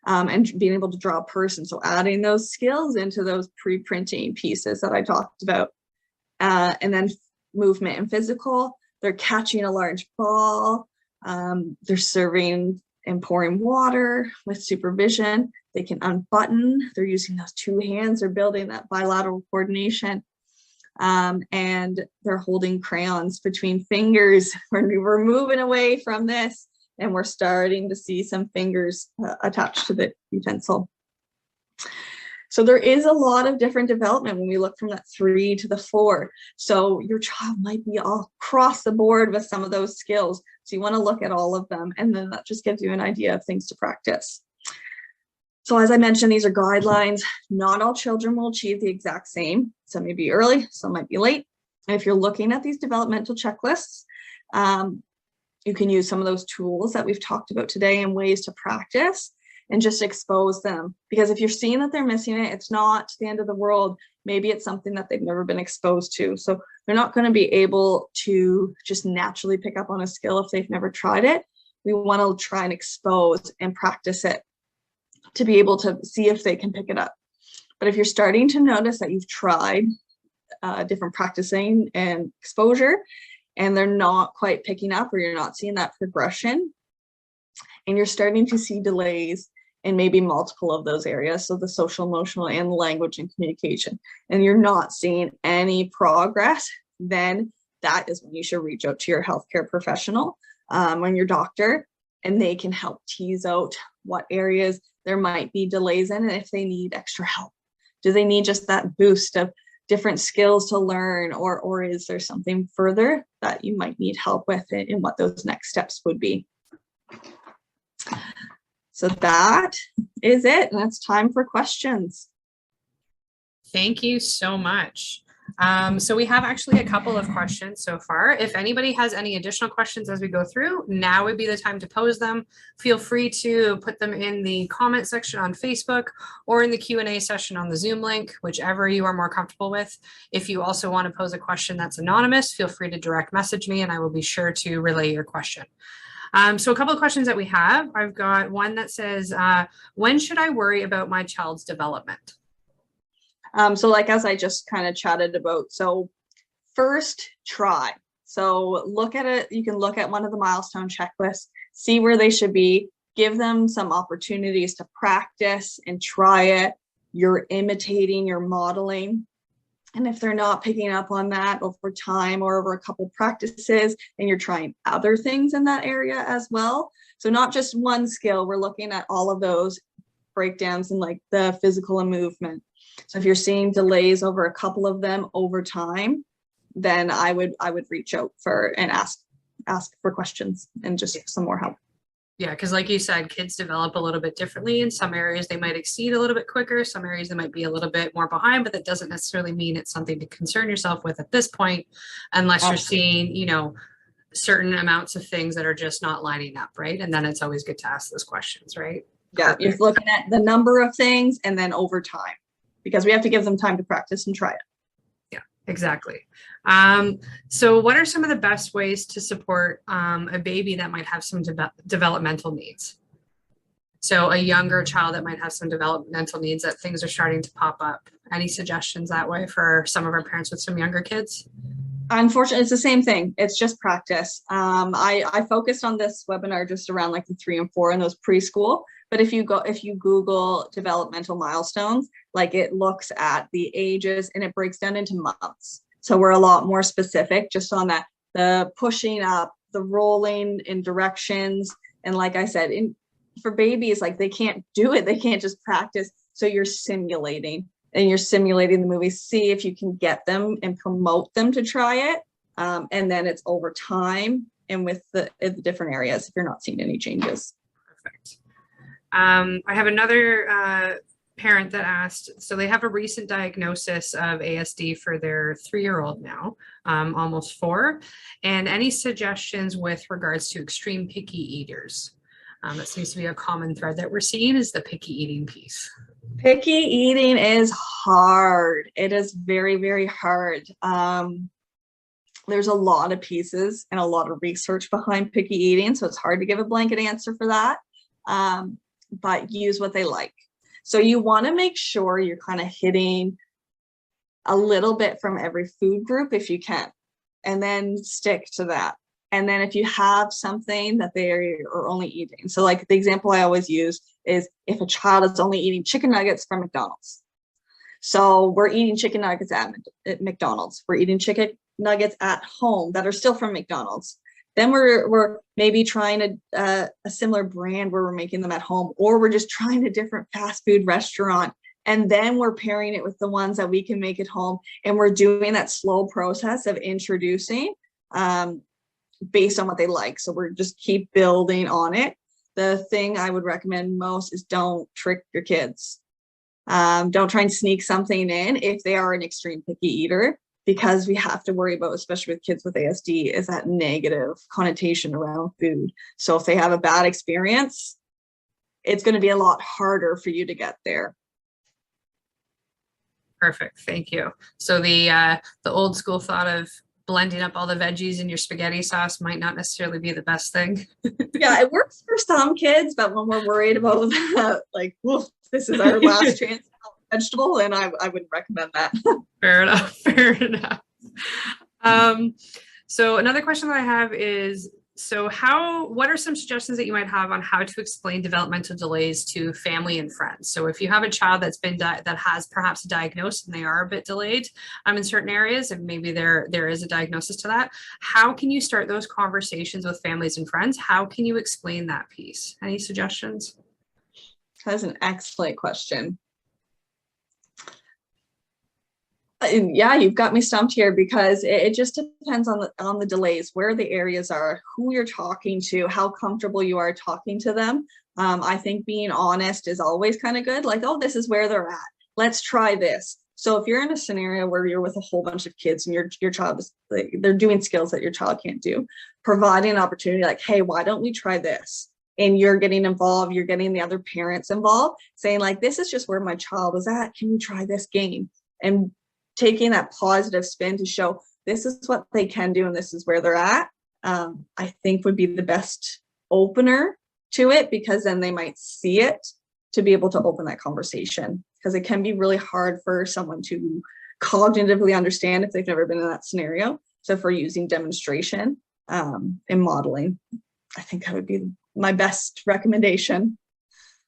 and being able to draw a person. So adding those skills into those pre-printing pieces that I talked about. And then movement and physical, they're catching a large ball. They're serving and pouring water with supervision. They can unbutton. They're using those 2 hands. They're building that bilateral coordination. And they're holding crayons between fingers. We're moving away from this, and we're starting to see some fingers attached to the utensil. So there is a lot of different development when we look from that 3 to the 4. So your child might be all across the board with some of those skills. So you want to look at all of them, and then that just gives you an idea of things to practice. So as I mentioned, these are guidelines. Not all children will achieve the exact same. Some may be early, some might be late. And if you're looking at these developmental checklists, you can use some of those tools that we've talked about today and ways to practice and just expose them. Because if you're seeing that they're missing it, it's not the end of the world. Maybe it's something that they've never been exposed to. So they're not going to be able to just naturally pick up on a skill if they've never tried it. We want to try and expose and practice it to be able to see if they can pick it up. But if you're starting to notice that you've tried different practicing and exposure, and they're not quite picking up, or you're not seeing that progression, and you're starting to see delays in maybe multiple of those areas, so the social, emotional, and language and communication, and you're not seeing any progress, then that is when you should reach out to your healthcare professional, or your doctor, and they can help tease out what areas there might be delays in, and if they need extra help. Do they need just that boost of different skills to learn, or is there something further that you might need help with and what those next steps would be? So that is it, and it's time for questions. Thank you so much. So we have actually a couple of questions so far. If anybody has any additional questions as we go through, now would be the time to pose them. Feel free to put them in the comment section on Facebook or in the Q&A session on the Zoom link, whichever you are more comfortable with. If you also want to pose a question that's anonymous, feel free to direct message me and I will be sure to relay your question. So a couple of questions that we have. I've got one that says, when should I worry about my child's development? So like, as I just kind of chatted about, so first try. So look at it. You can look at one of the milestone checklists, see where they should be, give them some opportunities to practice and try it. You're imitating, you're modeling. And if they're not picking up on that over time or over a couple practices, then you're trying other things in that area as well. So not just one skill, we're looking at all of those breakdowns in like the physical and movement. So if you're seeing delays over a couple of them over time, then I would reach out for and ask for questions and just some more help. Yeah, because like you said, kids develop a little bit differently. In some areas, they might exceed a little bit quicker. Some areas, they might be a little bit more behind, but that doesn't necessarily mean it's something to concern yourself with at this point, unless you're seeing, you know, certain amounts of things that are just not lining up, right? And then it's always good to ask those questions, right? Yeah, you're looking at the number of things and then over time, because we have to give them time to practice and try it. Exactly. So what are some of the best ways to support a baby that might have some developmental needs? So a younger child that might have some developmental needs that things are starting to pop up. Any suggestions that way for some of our parents with some younger kids? Unfortunately, it's the same thing. It's just practice. I focused on this webinar just around like the 3 and 4 and those preschool. But if you Google developmental milestones, like it looks at the ages and it breaks down into months. So we're a lot more specific just on that, the pushing up, the rolling in directions. And like I said, for babies, like they can't do it. They can't just practice. So you're simulating and you're simulating the movie, see if you can get them and promote them to try it. And then it's over time and with the different areas if you're not seeing any changes. Perfect. I have another parent that asked, so they have a recent diagnosis of ASD for their 3-year-old now, almost 4. And any suggestions with regards to extreme picky eaters? That seems to be a common thread that we're seeing is the picky eating piece. Picky eating is hard. It is very, very hard. There's a lot of pieces and a lot of research behind picky eating, so it's hard to give a blanket answer for that. But use what they like. So you want to make sure you're kind of hitting a little bit from every food group if you can, and then stick to that. And then if you have something that they are only eating. So like the example I always use is if a child is only eating chicken nuggets from McDonald's. So we're eating chicken nuggets at McDonald's. We're eating chicken nuggets at home that are still from McDonald's. Then we're maybe trying a similar brand where we're making them at home, or we're just trying a different fast food restaurant. And then we're pairing it with the ones that we can make at home. And we're doing that slow process of introducing based on what they like. So we're just keep building on it. The thing I would recommend most is don't trick your kids. Don't try and sneak something in if they are an extreme picky eater, because we have to worry about, especially with kids with ASD, is that negative connotation around food. So if they have a bad experience, it's going to be a lot harder for you to get there. Perfect. Thank you. So the old school thought of blending up all the veggies in your spaghetti sauce might not necessarily be the best thing. Yeah, it works for some kids, but when we're worried about like, woof, this is our last chance to have a vegetable, and I wouldn't recommend that. Fair enough. Fair enough. So another question that I have is, so what are some suggestions that you might have on how to explain developmental delays to family and friends? So if you have a child that's been that has perhaps a diagnosis and they are a bit delayed in certain areas, and maybe there is a diagnosis to that, how can you start those conversations with families and friends? How can you explain that piece? Any suggestions? That's an excellent question. And yeah, you've got me stumped here, because it just depends on the delays, where the areas are, who you're talking to, how comfortable you are talking to them. I think being honest is always kind of good. Like, oh, this is where they're at. Let's try this. So if you're in a scenario where you're with a whole bunch of kids and your child is they're doing skills that your child can't do, providing an opportunity like, hey, why don't we try this? And you're getting involved, you're getting the other parents involved, saying like, this is just where my child is at. Can we try this game? And taking that positive spin to show this is what they can do and this is where they're at, I think would be the best opener to it, because then they might see it to be able to open that conversation, because it can be really hard for someone to cognitively understand if they've never been in that scenario. So if we're using demonstration and modeling, I think that would be my best recommendation.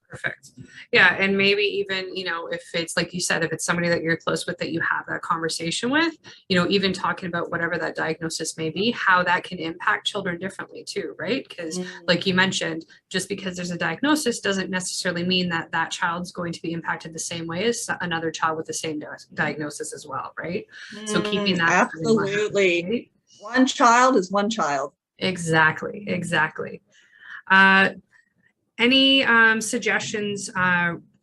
Perfect. Yeah. And maybe even, if it's like you said, if it's somebody that you're close with that you have that conversation with, even talking about whatever that diagnosis may be, how that can impact children differently too, right? Because like you mentioned, just because there's a diagnosis doesn't necessarily mean that that child's going to be impacted the same way as another child with the same diagnosis as well, right? So keeping that absolutely. Mind, right? One child is one child. Exactly. Any suggestions?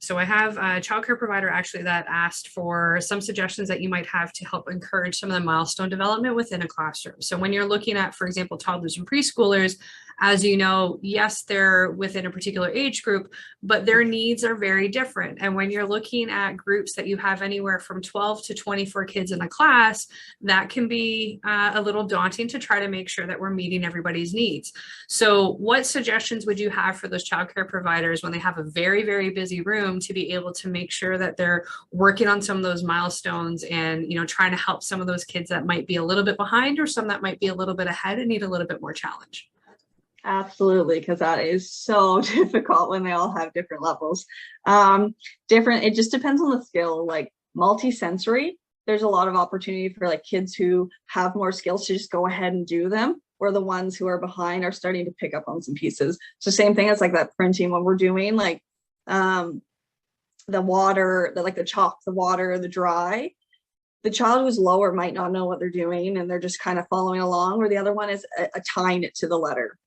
So I have a childcare provider actually that asked for some suggestions that you might have to help encourage some of the milestone development within a classroom. So when you're looking at, for example, toddlers and preschoolers, as you know, yes, they're within a particular age group, but their needs are very different. And when you're looking at groups that you have anywhere from 12 to 24 kids in a class, that can be a little daunting to try to make sure that we're meeting everybody's needs. So what suggestions would you have for those childcare providers when they have a very, very busy room to be able to make sure that they're working on some of those milestones and, trying to help some of those kids that might be a little bit behind or some that might be a little bit ahead and need a little bit more challenge? Absolutely, because that is so difficult when they all have different levels. It just depends on the skill. Like multi-sensory, there's a lot of opportunity for like kids who have more skills to just go ahead and do them, where the ones who are behind are starting to pick up on some pieces. So same thing as like that printing when we're doing like the water, like the chalk, the water, the dry. The child who's lower might not know what they're doing and they're just kind of following along, where the other one is tying it to the letter.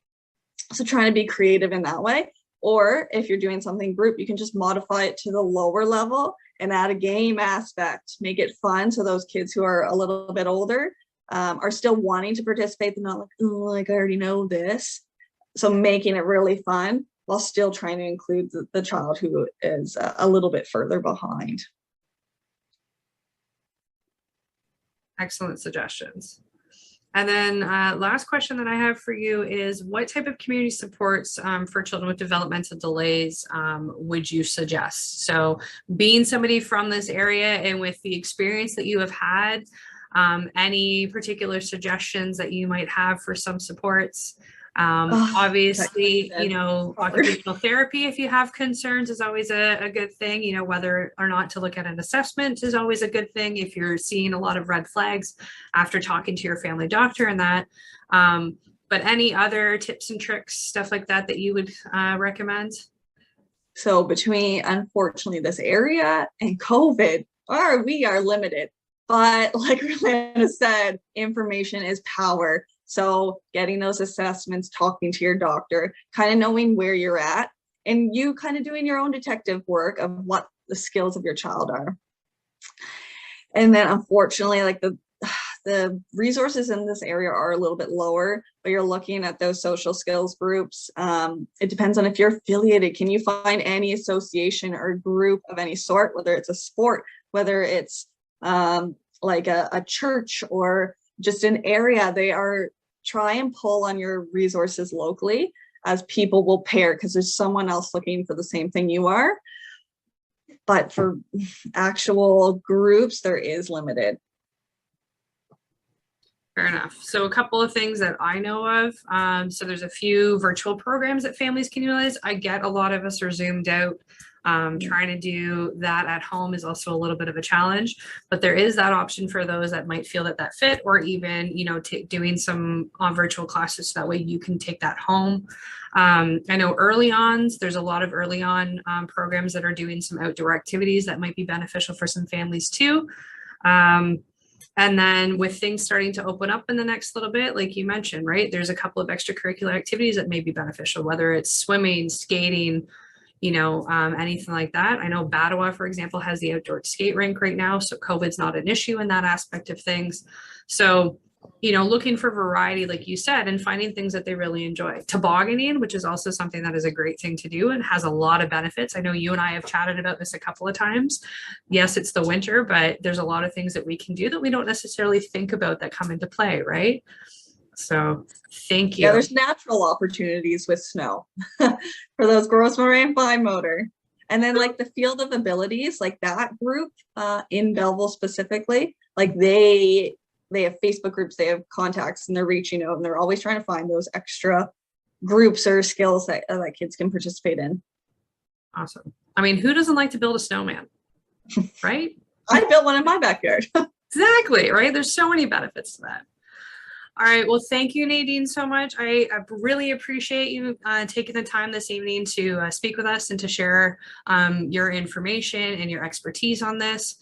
So trying to be creative in that way. Or if you're doing something group, you can just modify it to the lower level and add a game aspect, make it fun. So those kids who are a little bit older are still wanting to participate. They're not like, oh, like I already know this. So making it really fun while still trying to include the child who is a little bit further behind. Excellent suggestions. And then last question that I have for you is, what type of community supports for children with developmental delays would you suggest? So being somebody from this area and with the experience that you have had, any particular suggestions that you might have for some supports? Obviously, occupational therapy, if you have concerns, is always a good thing. Whether or not to look at an assessment is always a good thing if you're seeing a lot of red flags after talking to your family doctor and that. But any other tips and tricks, stuff like that you would recommend? So between, unfortunately, this area and COVID, we are limited. But like Rolanda said, information is power. So getting those assessments, talking to your doctor, kind of knowing where you're at, and you kind of doing your own detective work of what the skills of your child are. And then unfortunately, like the resources in this area are a little bit lower, but you're looking at those social skills groups. It depends on if you're affiliated. Can you find any association or group of any sort, whether it's a sport, whether it's like a church or just an area? They are try and pull on your resources locally, as people will pair because there's someone else looking for the same thing you are. But for actual groups, there is limited. Fair enough. So a couple of things that I know of. So there's a few virtual programs that families can utilize. I get a lot of us are zoomed out. Trying to do that at home is also a little bit of a challenge, but there is that option for those that might feel that fit, or even, doing some virtual classes so that way you can take that home. I know there's a lot of early on programs that are doing some outdoor activities that might be beneficial for some families too. And then with things starting to open up in the next little bit, like you mentioned, right, there's a couple of extracurricular activities that may be beneficial, whether it's swimming, skating, anything like that. I know Battawa, for example, has the outdoor skate rink right now, so COVID's not an issue in that aspect of things. So, looking for variety, like you said, and finding things that they really enjoy. Tobogganing, which is also something that is a great thing to do and has a lot of benefits. I know you and I have chatted about this a couple of times. Yes, it's the winter, but there's a lot of things that we can do that we don't necessarily think about that come into play, right? So thank you. Yeah, there's natural opportunities with snow for those gross motor and fine motor. And then like the field of abilities, like that group in Belleville specifically, like they have Facebook groups, they have contacts, and they're reaching out, and they're always trying to find those extra groups or skills that kids can participate in. Awesome. I mean, who doesn't like to build a snowman, right? I built one in my backyard. Exactly, right? There's so many benefits to that. All right. Well, thank you, Nadine, so much. I really appreciate you taking the time this evening to speak with us and to share your information and your expertise on this.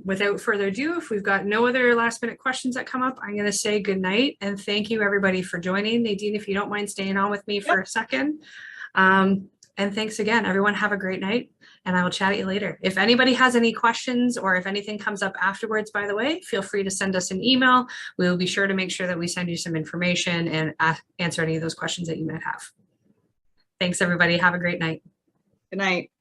Without further ado, if we've got no other last minute questions that come up, I'm going to say good night and thank you everybody for joining. Nadine, if you don't mind staying on with me for a second. And thanks again, everyone. Have a great night and I will chat at you later. If anybody has any questions or if anything comes up afterwards, by the way, feel free to send us an email. We will be sure to make sure that we send you some information and answer any of those questions that you might have. Thanks, everybody. Have a great night. Good night.